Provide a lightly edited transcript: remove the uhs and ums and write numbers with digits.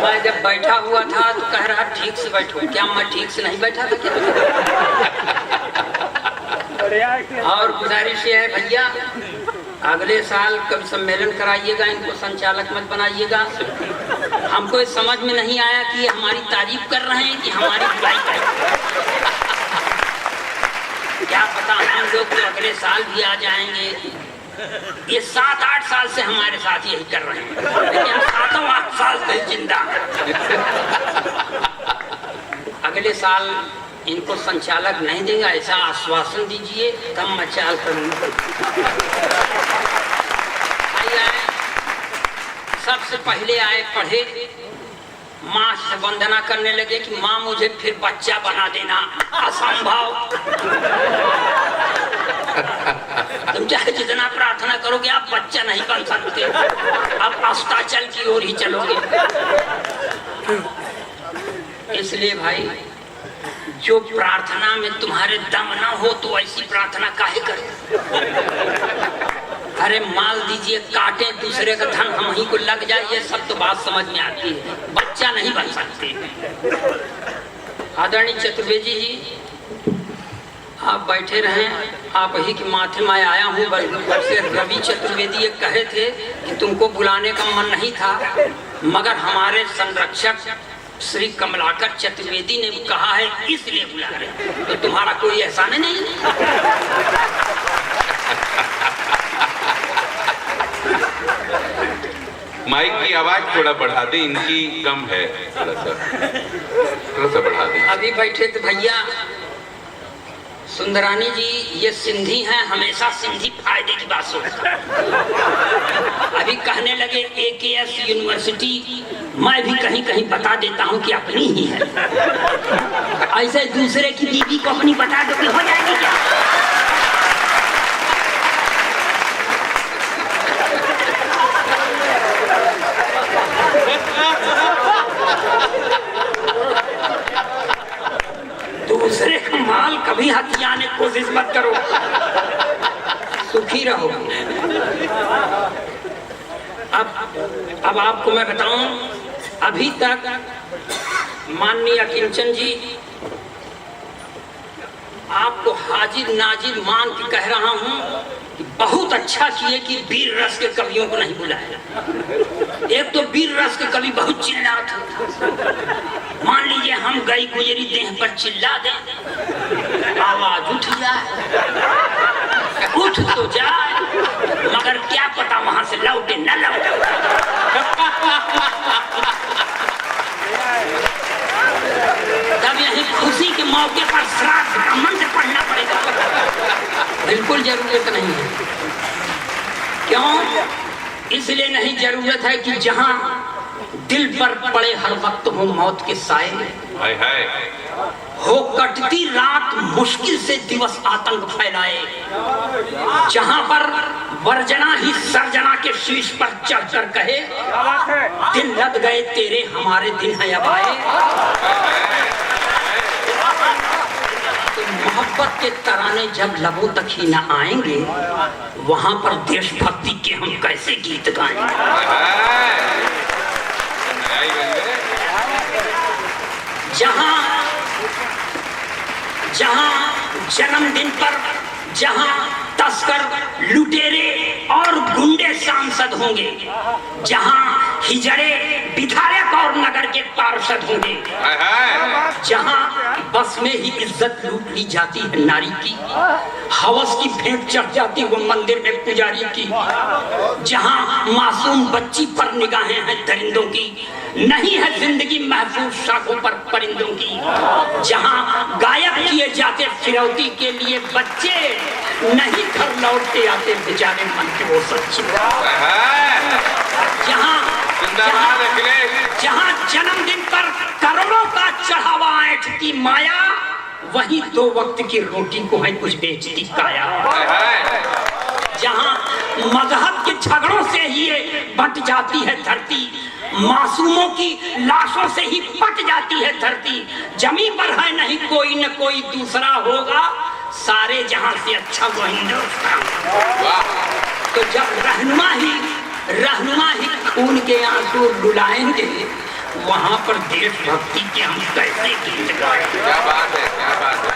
मैं जब बैठा हुआ था तो कह रहा ठीक से बैठो। क्या मैं ठीक से नहीं बैठा था क्या? और गुजारिश है भैया, अगले साल कभी सम्मेलन कराइएगा, इनको संचालक मत बनाइएगा। हमको ये समझ में नहीं आया कि ये हमारी तारीफ कर रहे हैं कि हमारी बुराई कर रहे हैं। क्या पता हम लोग तो अगले साल भी आ जाएंगे। ये 7-8 साल से हमारे साथ यही कर रहे हैं, लेकिन 7-8 साल से जिंदा। अगले साल इनको संचालक नहीं देगा ऐसा आश्वासन दीजिए, तब मैं चाल करूंगा। सबसे पहले आए, पढ़े, माँ से वंदना करने लगे कि माँ मुझे फिर बच्चा बना देना। असंभव। तुम चाहे जितना प्रार्थना करोगे आप बच्चा नहीं बन सकते। आप अस्ताचल की ओर ही चलोगे। इसलिए भाई, जो प्रार्थना में तुम्हारे दम ना हो तो ऐसी प्रार्थना काहे करो? अरे माल दीजिए, काटे दूसरे का धन हम ही को लग जाए, ये सब तो बात समझ में आती है। बच्चा नहीं बन सकते। आदरणीय चतुर्वेदी जी, आप बैठे रहें। आप ही के माथे में आया हूँ। से रवि चतुर्वेदी ये कहे थे कि तुमको बुलाने का मन नहीं था, मगर हमारे संरक्षक श्री कमलाकर चतुर्वेदी ने कहा है इसलिए बुला रहे। तो तुम्हारा कोई एहसान नहीं? माइक की आवाज थोड़ा बढ़ा दे, इनकी कम है, थोड़ा सा बढ़ा दे। अभी बैठे थे भैया सुंदरानी जी, ये सिंधी हैं, हमेशा सिंधी फायदे की बात सोचते हैं। अभी कहने लगे AKS यूनिवर्सिटी, मैं भी कहीं कहीं बता देता हूँ कि अपनी ही है। ऐसे दूसरे की बीवी को अपनी बता दो कि हो जाएगी क्या? दूसरे का माल कभी हथियाने की कोशिश मत करो, सुखी रहो। अब आपको मैं बताऊं, अभी तक माननीय किंचन जी आपको हाजिर नाजिर मान के कह रहा हूं कि बहुत अच्छा किए कि वीर रस के कवियों को नहीं बुलाया। एक तो वीर रस के कवि बहुत चिल्लाते, मान लीजिए हम गई गुजरी देह पर चिल्ला दे, आवाज उठ जाए, उठ तो जाए, मगर क्या पता वहां से लौटे न लौटे। तब यही खुशी के मौके पर श्राद्ध का मंत्र पढ़ना पड़ेगा। बिल्कुल जरूरत नहीं है। क्यों? इसलिए नहीं जरूरत है कि जहां दिल पर पड़े हर वक्त हो मौत के साए, हो कटती रात मुश्किल से दिवस आतंक फैलाए, जहां पर वर्जना ही सर्जना के शीश पर चढ़ कर कहे दिन लग गए तेरे हमारे दिन है अब आए। तो मोहब्बत के तराने जब लबों तक ही न आएंगे, वहां पर देशभक्ति के हम कैसे गीत गाएंगे? जहां जन्मदिन पर जहां तस्कर लुटेरे और गुंडे सांसद होंगे, जहां हिजड़े विधायक और नगर के पार्षद होंगे, जहां बस में ही इज्जत लूट ली जाती है नारी की, हवस की भेंट चढ़ जाती वो मंदिर में पुजारी की, जहां मासूम बच्ची पर निगाहें हैं दरिंदों की, नहीं है जिंदगी महफूज शाखों पर परिंदों की, जहां गायब किए जाते फिरौती के लिए बच्चे, नहीं घर लौटते आते बेचारे मन के वो सच्चे, जहां जन्मदिन पर करोड़ों का चढ़ावा ऐंठती माया, वही 2 वक्त की रोटी को है कुछ बेचती काया, जहां मजहब के झगड़ों से ही बट जाती है धरती, मासूमों की लाशों से ही पट जाती है धरती, जमीन पर है नहीं कोई न कोई दूसरा होगा, सारे जहां से अच्छा वो हिंदुस्तान। तो जब रहनुमा ही खून के आंसू रुलाएंगे, वहां पर देशभक्ति के हम कैसे गीत गाए। क्या बात है, क्या बात है।